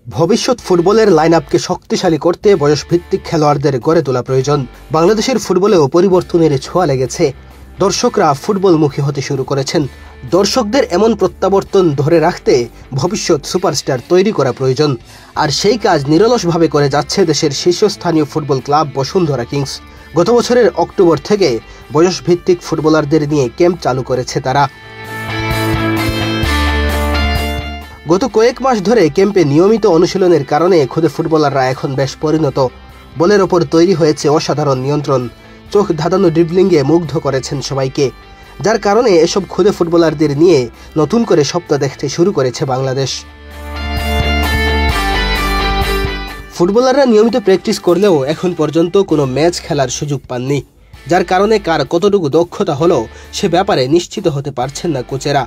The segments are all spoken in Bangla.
ভবিষ্যৎ ফুটবলের লাইনআপকে শক্তিশালী করতে বয়সভিত্তিক খেলোয়াড়দের গড়ে তোলা প্রয়োজন। বাংলাদেশের ফুটবলেও পরিবর্তনের ছোঁয়া লেগেছে। দর্শকরা ফুটবলমুখী হতে শুরু করেছেন। দর্শকদের এমন প্রত্যাবর্তন ধরে রাখতে ভবিষ্যৎ সুপারস্টার তৈরি করা প্রয়োজন। আর সেই কাজ নিরলসভাবে করে যাচ্ছে দেশের শীর্ষস্থানীয় ফুটবল ক্লাব বসুন্ধরা কিংস। গত বছরের অক্টোবর থেকে বয়সভিত্তিক ফুটবলারদের নিয়ে ক্যাম্প চালু করেছে তারা। গত কয়েক মাস ধরে ক্যাম্পে নিয়মিত অনুশীলনের কারণে খুদে ফুটবলাররা এখন বেশ পরিণত। বলের ওপর তৈরি হয়েছে অসাধারণ নিয়ন্ত্রণ। চোখ ধাঁধানো ড্রিবলিংয়ে মুগ্ধ করেছেন সবাইকে, যার কারণে এসব খুদে ফুটবলারদের নিয়ে নতুন করে স্বপ্ন দেখতে শুরু করেছে বাংলাদেশ। ফুটবলাররা নিয়মিত প্র্যাকটিস করলেও এখন পর্যন্ত কোনো ম্যাচ খেলার সুযোগ পাননি, যার কারণে কার কতটুকু দক্ষতা হলো সে ব্যাপারে নিশ্চিত হতে পারছেন না কোচেরা।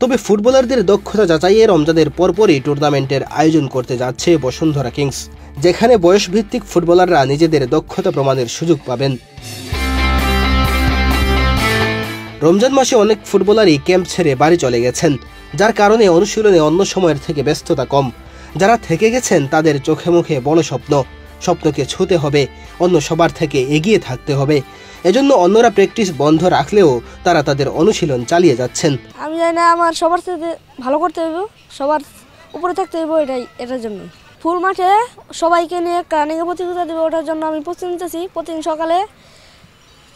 তবে ফুটবলারদের দক্ষতা যাচাইয়ে রমজানের পরপরই টুর্নামেন্টের আয়োজন করতে যাচ্ছে বসুন্ধরা কিংস, যেখানে বয়সভিত্তিক ফুটবলাররা নিজেদের দক্ষতা প্রমাণের সুযোগ পাবেন। রমজান মাসে অনেক ফুটবলারই ক্যাম্প ছেড়ে বাড়ি চলে গেছেন, যার কারণে অনুশীলনে অন্য সময়ের থেকে ব্যস্ততা কম। যারা থেকে গেছেন তাদের চোখে মুখে বড় স্বপ্নকে ছুঁতে হবে, অন্য সবার থেকে এগিয়ে থাকতে হবে। এজন্য অন্যরা প্র্যাকটিস বন্ধ রাখলেও তারা তাদের অনুশীলন চালিয়ে যাচ্ছেন। আমি জানি না, আমার সবার সাথে ভালো করতে হবে, সবার উপরে থাকতে হবে, এটার জন্য ফুল মাঠে সবাইকে নিয়ে রানিংয়ে প্রতিযোগিতা দেবে। ওটার জন্য আমি প্রস্তুতি নিতেছি। প্রতিদিন সকালে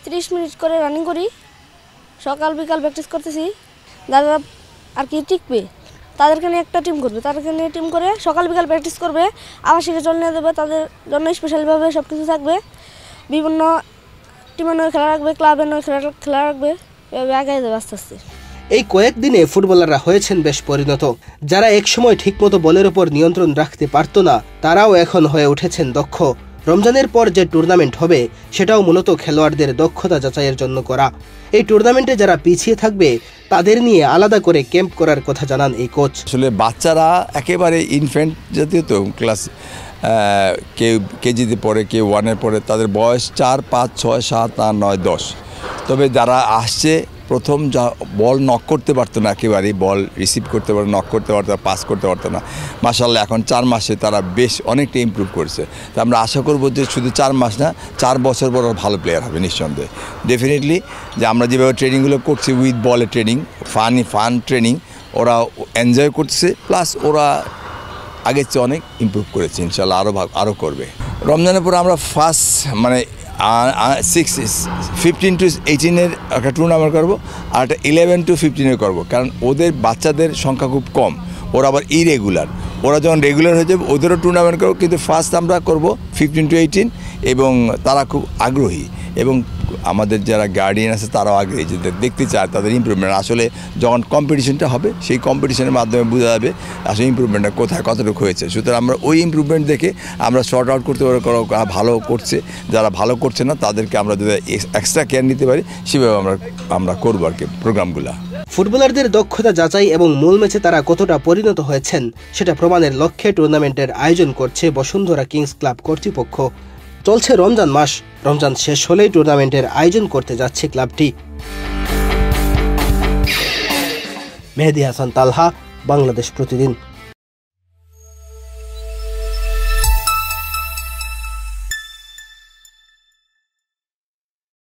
30 মিনিট করে রানিং করি, সকাল বিকাল প্র্যাকটিস করতেছি। যারা আর কি টিকবে তাদেরকে নিয়ে একটা টিম করবে, তাদেরকে নিয়ে টিম করে সকাল বিকাল প্র্যাকটিস করবে, আবার শিখে চলে নিয়ে দেবে। তাদের জন্য স্পেশালভাবে সব কিছু থাকবে, বিভিন্ন টিমের নয় খেলা রাখবে, ক্লাবের নয় খেলা রাখবে, এভাবে আগে যাবে আস্তে আস্তে। এই কয়েকদিনে ফুটবলাররা হয়েছেন বেশ পরিণত। যারা একসময় ঠিকমতো বলের ওপর নিয়ন্ত্রণ রাখতে পারত না, তারাও এখন হয়ে উঠেছেন দক্ষ। রমজানের পর যে টুর্নামেন্ট হবে সেটাও মূলত খেলোয়াড়দের দক্ষতা যাচাইয়ের জন্য করা। এই টুর্নামেন্টে যারা পিছিয়ে থাকবে তাদের নিয়ে আলাদা করে ক্যাম্প করার কথা জানান এই কোচ। আসলে বাচ্চারা একেবারে ইনফ্যান্ট জাতীয়, তো ক্লাস কেউ কেজিতে পড়ে, কেউ 1-এ পড়ে, তাদের বয়স 4, 5, 6, 7, 8, 9, 10। তবে যারা আসছে প্রথম যা বল নক করতে পারতো না, একেবারেই বল রিসিভ করতে পারতো, নক করতে পারতো, পাস করতে পারতো না, মাশাআল্লাহ এখন 4 মাসে তারা বেশ অনেকটা ইমপ্রুভ করেছে। তো আমরা আশা করবো যে শুধু 4 মাস না, 4 বছর পর ভালো প্লেয়ার হবে নিঃসন্দেহে। ডেফিনেটলি যে আমরা যেভাবে ট্রেনিংগুলো করছি উইথ বলের ট্রেনিং, ফান ট্রেনিং, ওরা এনজয় করছে, প্লাস ওরা আগের চেয়ে অনেক ইমপ্রুভ করেছে, ইনশাআল্লাহ আরও করবে। রমজানের পর আমরা ফার্স্ট 15 to 18-এর একটা টুর্নামেন্ট করবো, আর একটা 11 to 15-এর করবো। কারণ ওদের বাচ্চাদের সংখ্যা খুব কম, ওরা আবার ইরেগুলার। ওরা যখন রেগুলার হয়ে যাবে ওদেরও টুর্নামেন্ট করবো, কিন্তু ফার্স্ট আমরা করবো 15 to 18, এবং তারা খুব আগ্রহী, এবং আমাদের যারা গার্ডিয়ান আছে তারাও আগ্রহী, যে দেখতে চায় তাদের ইমপ্রুভমেন্ট। আসলে যখন কম্পিটিশনটা হবে সেই কম্পিটিশনের মাধ্যমে বোঝা যাবে আসলে ইমপ্রুভমেন্টটা কোথায় কতটুকু হয়েছে। সুতরাং আমরা ওই ইমপ্রুভমেন্ট দেখে আমরা শর্ট আউট করতে পারি, ভালো করছে, যারা ভালো করছে না তাদেরকে আমরা যদি এক্সট্রা কেয়ার নিতে পারি সেভাবে আমরা করবো আর কি প্রোগ্রামগুলো। ফুটবলারদের দক্ষতা যাচাই এবং মূল ম্যাচে তারা কতটা পরিণত হয়েছেন সেটা প্রমাণের লক্ষ্যে টুর্নামেন্টের আয়োজন করছে বসুন্ধরা কিংস ক্লাব কর্তৃপক্ষ। চলছে রমজান মাস, রমজান শেষ হলেই টুর্নামেন্টের আয়োজন করতে যাচ্ছে ক্লাবটি। মেহেদী হাসান তালহা, বাংলাদেশ প্রতিদিন।